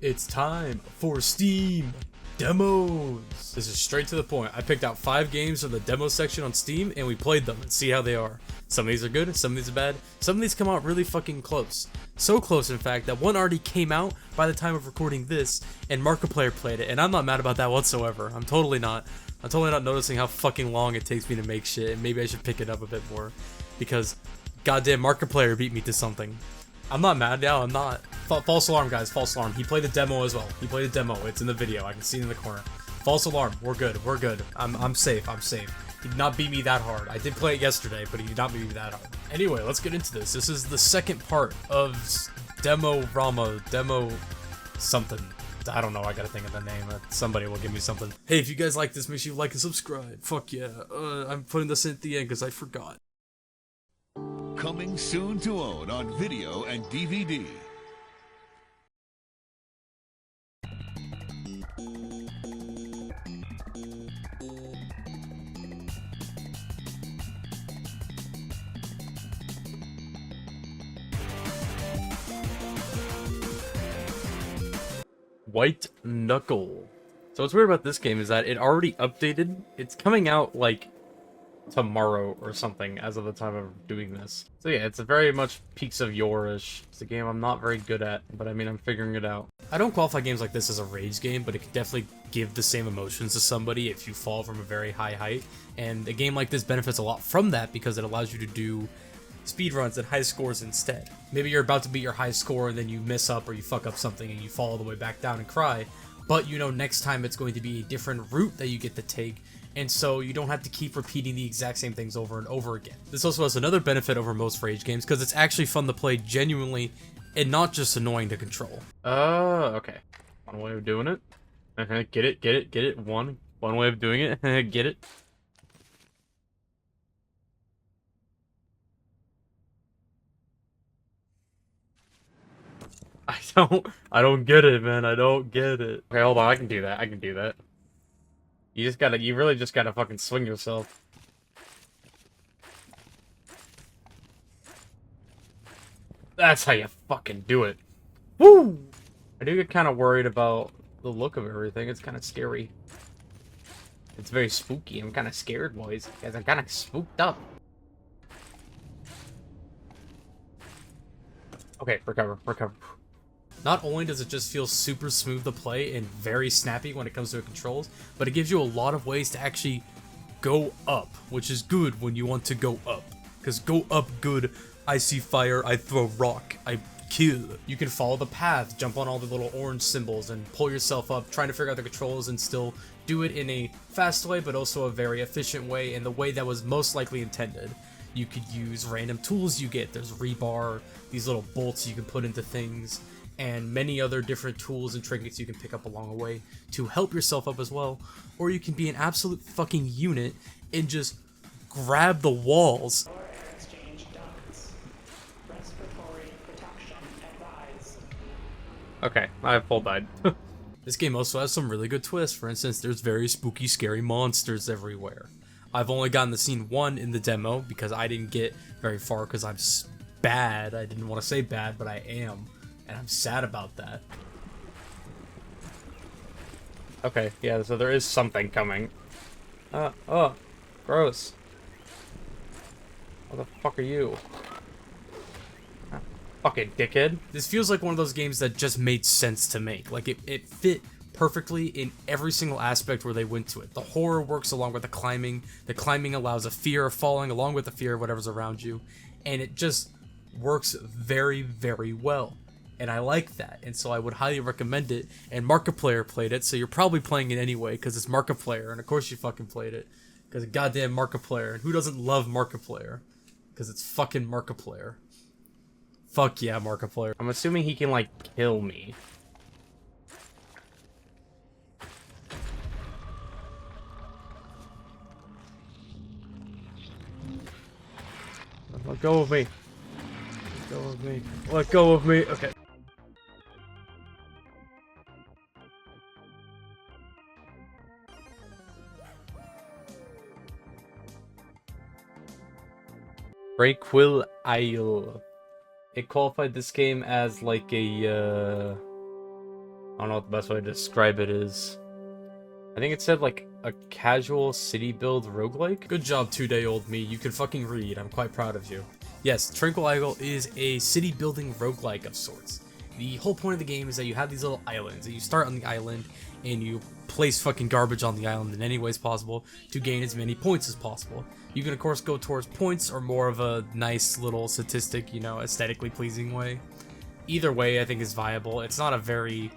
It's time for Steam demos. This is straight to the point. I picked out 5 games from the demo section on Steam and we played them and see how they are. Some of these are good, some of these are bad, some of these come out really fucking close. So close, in fact, that one already came out by the time of recording this and Markiplier played it, and I'm not mad about that whatsoever. I'm totally not noticing how fucking long it takes me to make shit, and maybe I should pick it up a bit more because goddamn Markiplier beat me to something. I'm not mad now, I'm not. False alarm, guys, false alarm. He played a demo as well. He played a demo. It's in the video. I can see it in the corner. False alarm. We're good. We're good. I'm safe. I'm safe. He did not beat me that hard. I did play it yesterday, but he did not beat me that hard. Anyway, let's get into this. This is the second part of Demo something. I don't know. I gotta think of the name. Somebody will give me something. Hey, if you guys like this, make sure you like and subscribe. Fuck yeah. I'm putting this in at the end because I forgot. Coming soon to own on video and DVD. White Knuckle. So what's weird about this game is that it already updated. It's coming out like tomorrow or something as of the time of doing this. So yeah, it's a very much Peaks of Yore-ish. It's a game I'm not very good at, but I mean, I'm figuring it out. I don't qualify games like this as a rage game, but it can definitely give the same emotions to somebody if you fall from a very high height. And a game like this benefits a lot from that because it allows you to do speedruns and high scores instead. Maybe you're about to beat your high score and then you mess up or you fuck up something and you fall all the way back down and cry, but you know next time it's going to be a different route that you get to take, and so you don't have to keep repeating the exact same things over and over again. This also has another benefit over most rage games because it's actually fun to play genuinely and not just annoying to control. Okay. One way of doing it. Get it. One way of doing it. Get it. I don't get it, man. I don't get it. Okay, hold on. I can do that. I can do that. You really just gotta fucking swing yourself. That's how you fucking do it. Woo! I do get kind of worried about the look of everything. It's kind of scary. It's very spooky. I'm kind of scared, boys. Guys, I'm kind of spooked up. Okay, recover. Not only does it just feel super smooth to play and very snappy when it comes to the controls, but it gives you a lot of ways to actually go up, which is good when you want to go up. Because go up good, I see fire, I throw rock, I kill. You can follow the path, jump on all the little orange symbols, and pull yourself up, trying to figure out the controls and still do it in a fast way, but also a very efficient way, and the way that was most likely intended. You could use random tools you get. There's rebar, these little bolts you can put into things, and many other different tools and trinkets you can pick up along the way to help yourself up as well. Or you can be an absolute fucking unit and just grab the walls. Okay, I full died. This game also has some really good twists. For instance, there's very spooky, scary monsters everywhere. I've only gotten to scene 1 in the demo because I didn't get very far because I'm bad. I didn't want to say bad, but I am. And I'm sad about that. Okay, yeah, so there is something coming. Oh, gross. What the fuck are you? Fucking dickhead. This feels like one of those games that just made sense to make. Like, it fit perfectly in every single aspect where they went to it. The horror works along with the climbing. The climbing allows a fear of falling along with the fear of whatever's around you. And it just works very, very well. And I like that, and so I would highly recommend it. And Markiplier played it, so you're probably playing it anyway, because it's Markiplier, and of course you fucking played it. Because goddamn Markiplier, and who doesn't love Markiplier? Because it's fucking Markiplier. Fuck yeah, Markiplier. I'm assuming he can, like, kill me. Let go of me. Let go of me. Let go of me. Okay. Breakwell Isle. It qualified this game as like a I don't know what the best way to describe it is. I think it said like a casual city build roguelike. Good job, 2-day-old me. You can fucking read. I'm quite proud of you. Yes, Tranquil Isle is a city building roguelike of sorts. The whole point of the game is that you have these little islands, and you start on the island, and you place fucking garbage on the island in any ways possible to gain as many points as possible. You can of course go towards points or more of a nice little statistic, you know, aesthetically pleasing way. Either way I think is viable. It's not a very,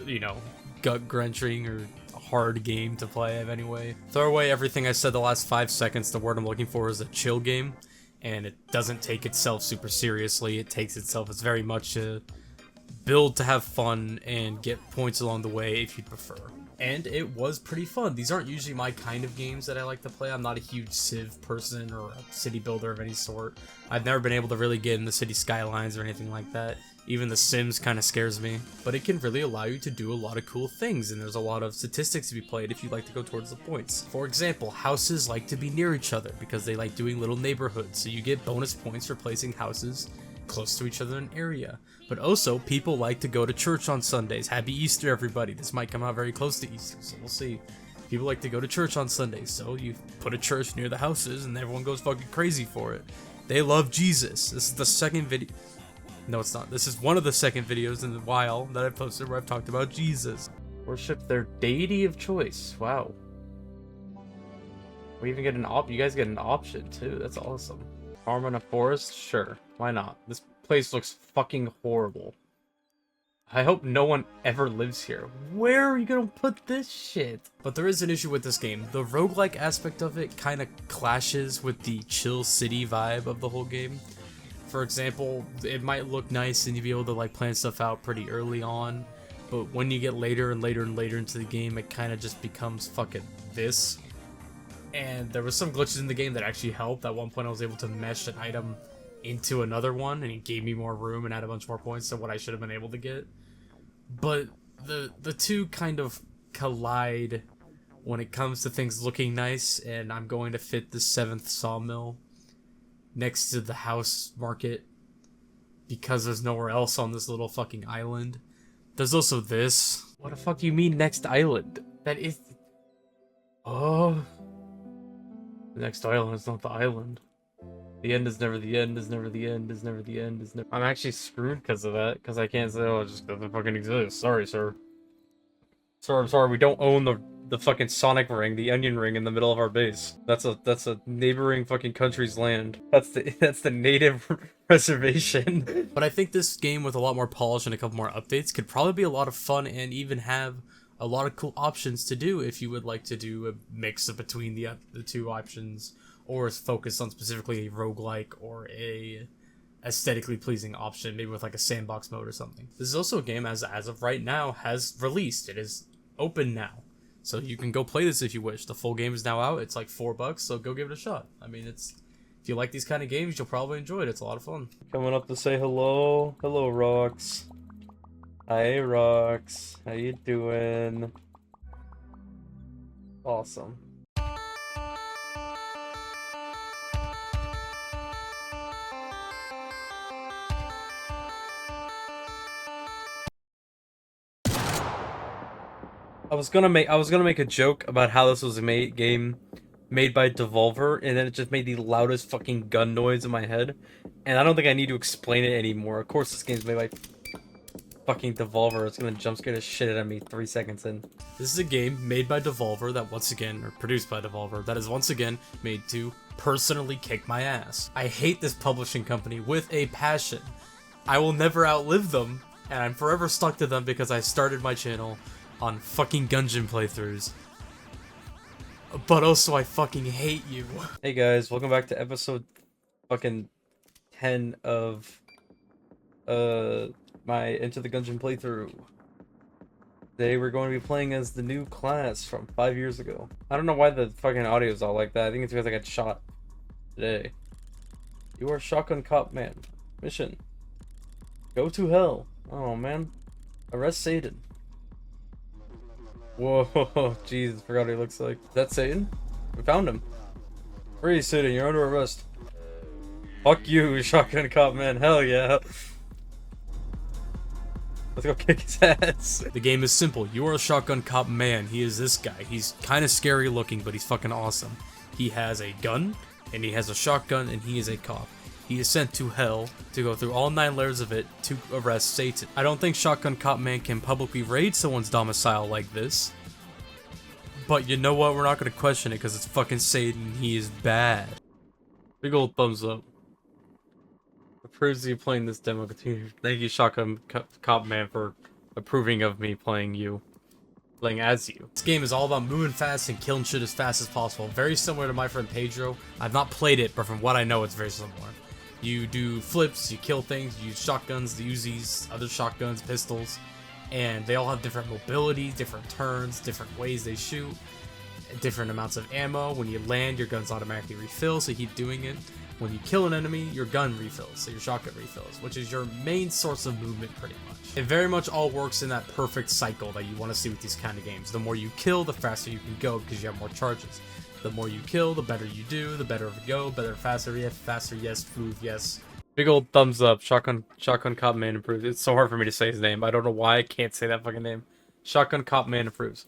you know, gut-wrenching or hard game to play of any way. Throw away everything I said the last 5 seconds. The word I'm looking for is a chill game, and it doesn't take itself super seriously. It takes itself as very much a build to have fun and get points along the way if you prefer. And it was pretty fun. These aren't usually my kind of games that I like to play. I'm not a huge Civ person or a city builder of any sort. I've never been able to really get in the city skylines or anything like that. Even The Sims kind of scares me. But it can really allow you to do a lot of cool things, and there's a lot of statistics to be played if you like to go towards the points. For example, houses like to be near each other because they like doing little neighborhoods, so you get bonus points for placing houses close to each other in an area. But also, people like to go to church on Sundays. Happy Easter, everybody. This might come out very close to Easter, so we'll see. People like to go to church on Sundays, so you put a church near the houses and everyone goes fucking crazy for it. They love Jesus. This is the second video. No, it's not. This is one of the second videos in a while that I posted where I've talked about Jesus. Worship their deity of choice. Wow. We even get an you guys get an option too. That's awesome. Farm in a forest? Sure. Why not? This place looks fucking horrible. I hope no one ever lives here. Where are you gonna put this shit? But there is an issue with this game. The roguelike aspect of it kind of clashes with the chill city vibe of the whole game. For example, it might look nice and you'll be able to like plan stuff out pretty early on, but when you get later and later and later into the game, it kind of just becomes fucking this. And there was some glitches in the game that actually helped. At one point I was able to mesh an item into another one, and it gave me more room and had a bunch more points than what I should have been able to get. But the two kind of collide when it comes to things looking nice, and I'm going to fit the 7th sawmill next to the house market because there's nowhere else on this little fucking island. There's also this. What the fuck do you mean next island? That is... Oh... The next island is not the island. The end is never the end, is never the end, is never the end, is never... I'm actually screwed because of that, because I can't say, oh, it just doesn't fucking exist. Sorry, sir. Sorry, we don't own the fucking Sonic ring, the onion ring in the middle of our base. That's a neighboring fucking country's land. That's the native reservation. But I think this game with a lot more polish and a couple more updates could probably be a lot of fun and even have a lot of cool options to do if you would like to do a mix of between the two options, or focus on specifically a roguelike or a aesthetically pleasing option, maybe with like a sandbox mode or something. This is also a game as of right now has released. It is open now, so you can go play this if you wish. The full game is now out. It's like $4, so go give it a shot. I mean, if you like these kind of games, you'll probably enjoy it. It's a lot of fun. Coming up to say hello. Hello, Rox. Hi, Rox. How you doing? Awesome. I was gonna make a joke about how this was a game made by Devolver, and then it just made the loudest fucking gun noise in my head, and I don't think I need to explain it anymore. Of course, this game's made by fucking Devolver. It's gonna jump scare the shit out of me 3 seconds in. This is a game made by Devolver that once again, or produced by Devolver, that is once again made to personally kick my ass. I hate this publishing company with a passion. I will never outlive them, and I'm forever stuck to them because I started my channel on fucking Gungeon playthroughs. But also, I fucking hate you. Hey guys, welcome back to episode fucking 10 of my Into the Gungeon playthrough. Today we're going to be playing as the new class from 5 years ago. I don't know why the fucking audio is all like that. I think it's because I got shot today. You are Shotgun Cop Man. Mission. Go to hell. Oh man. Arrest Satan. Whoa, Jesus, forgot what he looks like. Is that Satan? We found him. Freeze, Satan, you're under arrest. Fuck you, Shotgun Cop Man, hell yeah. Let's go kick his ass. The game is simple. You are a shotgun cop man. He is this guy. He's kind of scary looking, but he's fucking awesome. He has a gun, and he has a shotgun, and he is a cop. He is sent to hell to go through all 9 layers of it to arrest Satan. I don't think Shotgun Cop Man can publicly raid someone's domicile like this. But you know what? We're not going to question it because it's fucking Satan. He is bad. Big old thumbs up. Approves of you playing this demo. Continue. Thank you, Shotgun Cop Man, for approving of me playing as you. This game is all about moving fast and killing shit as fast as possible. Very similar to my friend Pedro. I've not played it, but from what I know, it's very similar. You do flips, you kill things, you use shotguns, the Uzis, other shotguns, pistols, and they all have different mobility, different turns, different ways they shoot, different amounts of ammo. When you land, your guns automatically refill, so you keep doing it. When you kill an enemy, your gun refills, so your shotgun refills, which is your main source of movement pretty much. It very much all works in that perfect cycle that you want to see with these kind of games. The more you kill, the faster you can go because you have more charges. The more you kill, the better you do, the better we go, better, faster, yes, smooth, yes. Big old thumbs up. Shotgun Cop Man improves. It's so hard for me to say his name. I don't know why I can't say that fucking name. Shotgun Cop Man improves.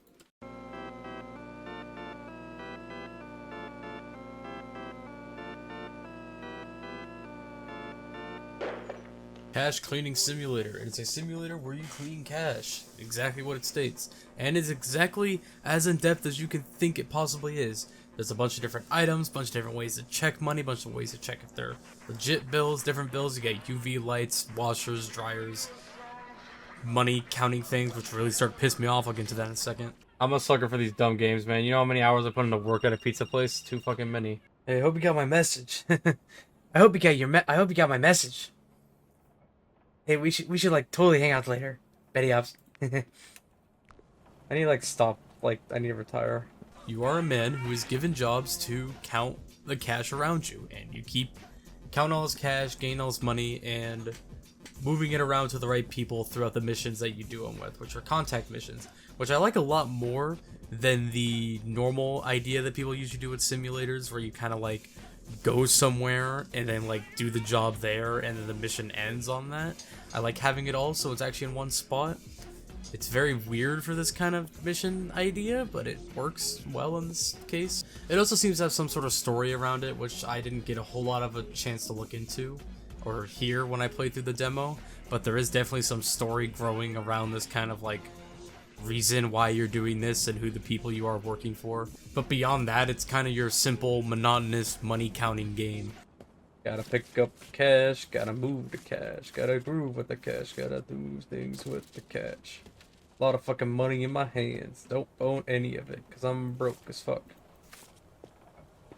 Cash Cleaning Simulator. It's a simulator where you clean cash. Exactly what it states. And it's exactly as in-depth as you can think it possibly is. There's a bunch of different items, bunch of different ways to check money, bunch of ways to check if they're legit bills, different bills. You get UV lights, washers, dryers, money counting things, which really start to piss me off. I'll get into that in a second. I'm a sucker for these dumb games, man. You know how many hours I put into work at a pizza place? Too fucking many. Hey, I hope you got my message. I hope you got my message. Hey, we should like totally hang out later. Betty ups. I need to like stop. Like I need to retire. You are a man who is given jobs to count the cash around you, and you keep count all this cash, gain all this money, and moving it around to the right people throughout the missions that you do them with, which are contact missions, which I like a lot more than the normal idea that people usually do with simulators, where you kind of like go somewhere and then like do the job there and then the mission ends on that. I like having it all so it's actually in one spot. It's very weird for this kind of mission idea, but it works well in this case. It also seems to have some sort of story around it, which I didn't get a whole lot of a chance to look into or hear when I played through the demo, but there is definitely some story growing around this kind of like reason why you're doing this and who the people you are working for. But beyond that, it's kind of your simple, monotonous money counting game. Gotta pick up cash, gotta move the cash, gotta groove with the cash, gotta do things with the cash. A lot of fucking money in my hands. Don't own any of it, cause I'm broke as fuck.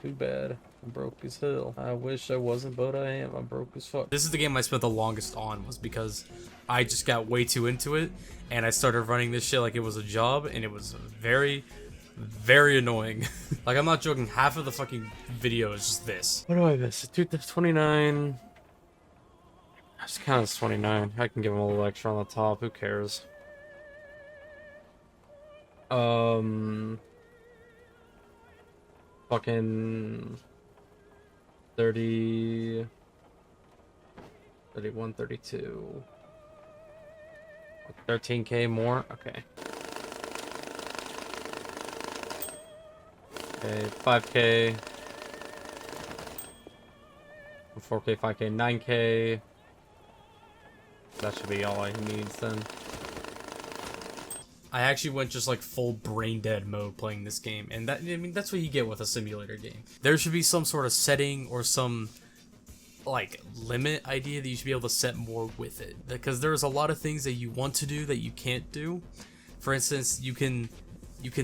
Too bad. I'm broke as hell. I wish I wasn't, but I am. I'm broke as fuck. This is the game I spent the longest on, was because I just got way too into it, and I started running this shit like it was a job, and it was very, very annoying. Like, I'm not joking, half of the fucking video is just this. What do I miss? Dude, there's 29. I just count as 29. I can give him a little extra on the top. Who cares? Fucking 30, 31, 32, 13k more. Okay. Okay, 5k, 4k, 5k, 9k. That should be all I need then. I actually went just like full brain dead mode playing this game, and that, I mean, that's what you get with a simulator game. There should be some sort of setting or some like limit idea that you should be able to set more with it, because there's a lot of things that you want to do that you can't do. For instance, you can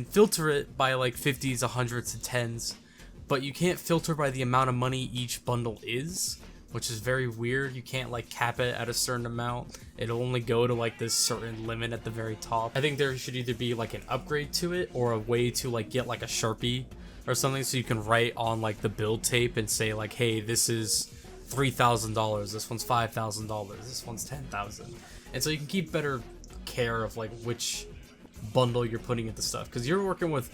filter it by like 50s, 100s, and 10s, but you can't filter by the amount of money each bundle is, which is very weird. You can't like cap it at a certain amount. It'll only go to like this certain limit at the very top. I think there should either be like an upgrade to it or a way to like get like a Sharpie or something so you can write on like the build tape and say like, hey, this is $3,000, this one's $5,000, this one's $10,000. And so you can keep better care of like which bundle you're putting into stuff, because you're working with,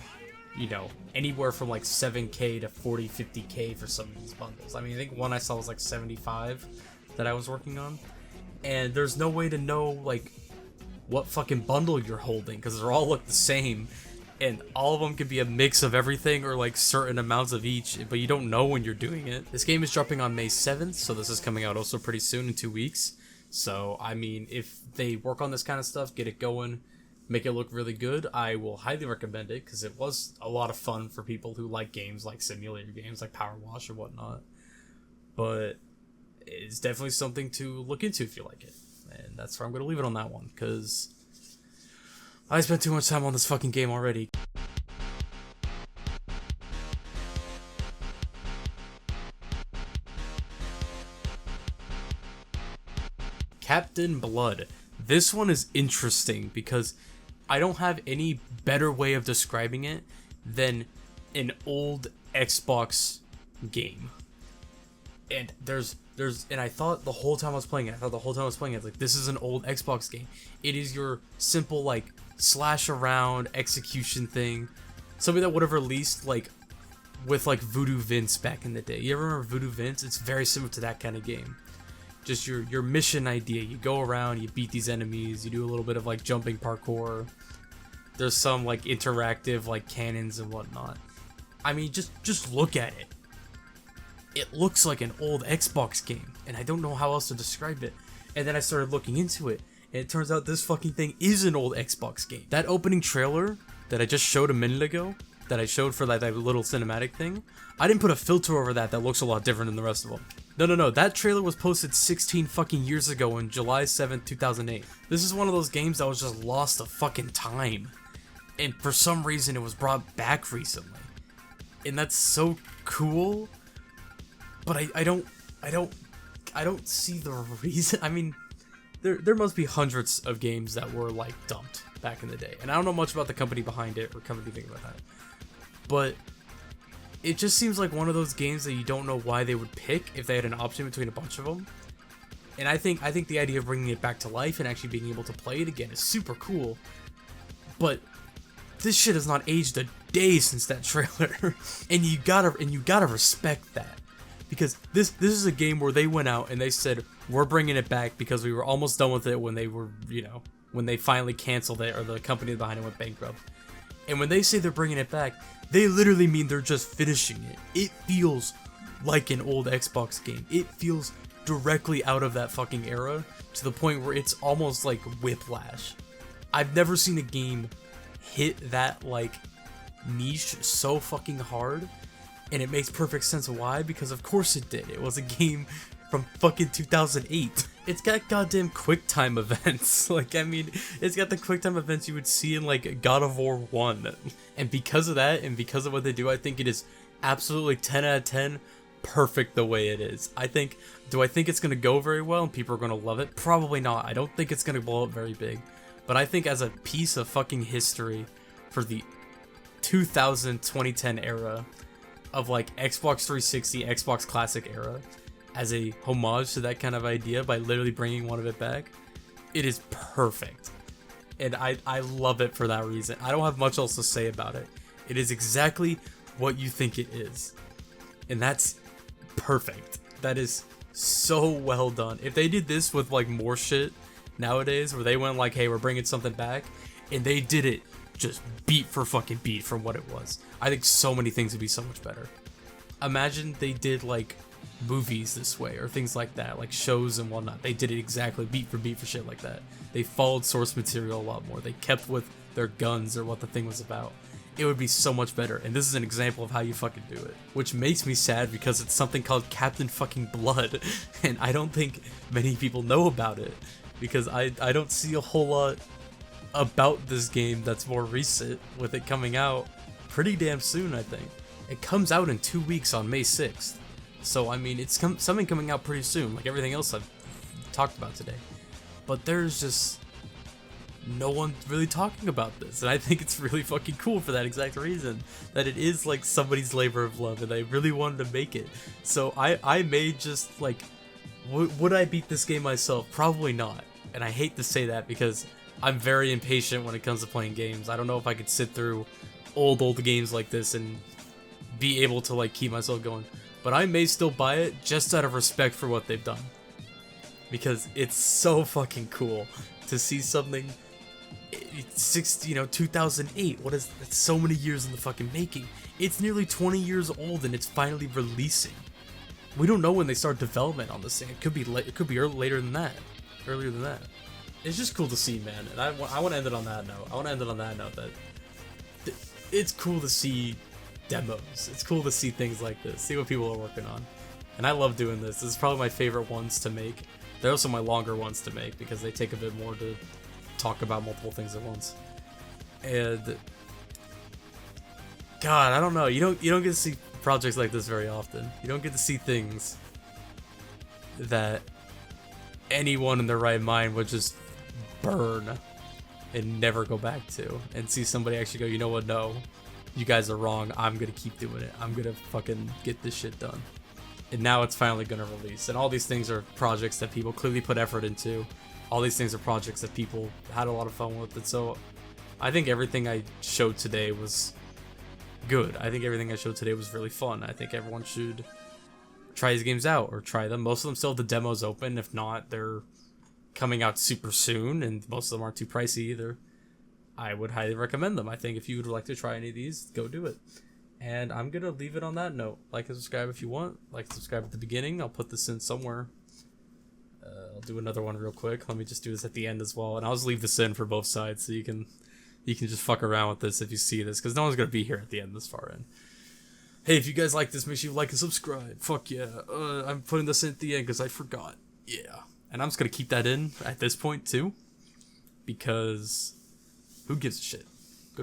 you know, anywhere from like 7k to 40, 50k for some of these bundles. I mean, I think one I saw was like 75 that I was working on, and there's no way to know like what fucking bundle you're holding, because they all look the same, and all of them can be a mix of everything or like certain amounts of each, but you don't know when you're doing it. This game is dropping on May 7th, so this is coming out also pretty soon, in 2 weeks. So I mean, if they work on this kind of stuff, get it going, make it look really good, I will highly recommend it, because it was a lot of fun for people who like games like simulator games like Power Wash or whatnot. But it's definitely something to look into if you like it. And that's where I'm going to leave it on that one, because I spent too much time on this fucking game already. Captain Blood. This one is interesting because I don't have any better way of describing it than an old Xbox game. And and I thought the whole time I was playing it, like, this is an old Xbox game. It is your simple, like, slash around execution thing. Something that would have released, like, with, like, Voodoo Vince back in the day. You ever remember Voodoo Vince? It's very similar to that kind of game. Just your mission idea. You go around, you beat these enemies, you do a little bit of, like, jumping parkour. There's some, like, interactive, like, cannons and whatnot. I mean, just look at it. It looks like an old Xbox game, and I don't know how else to describe it. And then I started looking into it, and it turns out this fucking thing is an old Xbox game. That opening trailer that I just showed a minute ago, that I showed for that little cinematic thing, I didn't put a filter over that looks a lot different than the rest of them. No, that trailer was posted 16 fucking years ago on July 7th, 2008. This is one of those games that was just lost to fucking time. And for some reason it was brought back recently. And that's so cool. But I don't see the reason. I mean, there must be hundreds of games that were like dumped back in the day, and I don't know much about the company behind it or come to think about that. But it just seems like one of those games that you don't know why they would pick if they had an option between a bunch of them. And I think the idea of bringing it back to life and actually being able to play it again is super cool. But this shit has not aged a day since that trailer, and you gotta respect that. Because this is a game where they went out and they said, we're bringing it back because we were almost done with it when they were, when they finally canceled it or the company behind it went bankrupt. And when they say they're bringing it back, they literally mean they're just finishing it. It feels like an old Xbox game. It feels directly out of that fucking era to the point where it's almost like Whiplash. I've never seen a game hit that, like, niche so fucking hard. And it makes perfect sense why, because of course it did. It was a game from fucking 2008. It's got goddamn QuickTime events. Like, I mean, it's got the QuickTime events you would see in, like, God of War 1. And because of that, and because of what they do, I think it is absolutely 10 out of 10 perfect the way it is. Do I think it's going to go very well and people are going to love it? Probably not. I don't think it's going to blow up very big. But I think as a piece of fucking history for the 2010 era, of like Xbox 360, Xbox Classic era, as a homage to that kind of idea by literally bringing one of it back, it is perfect. And I love it for that reason. I don't have much else to say about it. It is exactly what you think it is. And that's perfect. That is so well done. If they did this with like more shit nowadays, where they went like, hey, we're bringing something back, and they did it just beat for fucking beat from what it was, I think so many things would be so much better. Imagine they did like movies this way or things like that, like shows and whatnot. They did it exactly beat for shit like that. They followed source material a lot more. They kept with their guns or what the thing was about. It would be so much better. And this is an example of how you fucking do it, which makes me sad because it's something called Captain fucking Blood, and I don't think many people know about it because I don't see a whole lot about this game that's more recent, with it coming out pretty damn soon. I think it comes out in 2 weeks on May 6th, so I mean it's something coming out pretty soon, like everything else I've talked about today. But there's just no one really talking about this, and I think it's really fucking cool for that exact reason, that it is like somebody's labor of love and they really wanted to make it. So I may just like, would I beat this game myself? Probably not, and I hate to say that because I'm very impatient when it comes to playing games. I don't know if I could sit through old games like this and be able to like keep myself going. But I may still buy it just out of respect for what they've done. Because it's so fucking cool to see something it's 2008. What is it's so many years in the fucking making. It's nearly 20 years old and it's finally releasing. We don't know when they start development on this thing. It could be later than that, earlier than that. It's just cool to see, man. And I want to end it on that note. That it's cool to see demos. It's cool to see things like this. See what people are working on. And I love doing this. This is probably my favorite ones to make. They're also my longer ones to make because they take a bit more to talk about multiple things at once. And God, I don't know. You don't get to see projects like this very often. You don't get to see things that anyone in their right mind would just burn and never go back to, and see somebody actually go, you know what, no, you guys are wrong, I'm gonna keep doing it, I'm gonna fucking get this shit done. And now it's finally gonna release, and all these things are projects that people clearly put effort into. All these things are projects that people had a lot of fun with, and so I think everything I showed today was good. I think everything I showed today was really fun. I think everyone should try these games out, or try them. Most of them still have the demos open. If not, they're coming out super soon, and most of them aren't too pricey either. I would highly recommend them. I think if you would like to try any of these, go do it. And I'm gonna leave it on that note. Like and subscribe if you want. Like and subscribe at the beginning. I'll put this in somewhere. I'll do another one real quick. Let me just do this at the end as well, and I'll just leave this in for both sides so you can just fuck around with this if you see this, because no one's gonna be here at the end this far in. Hey, if you guys like this, make sure you like and subscribe. Fuck yeah. I'm putting this in at the end because I forgot. Yeah. And I'm just gonna keep that in at this point too, because who gives a shit?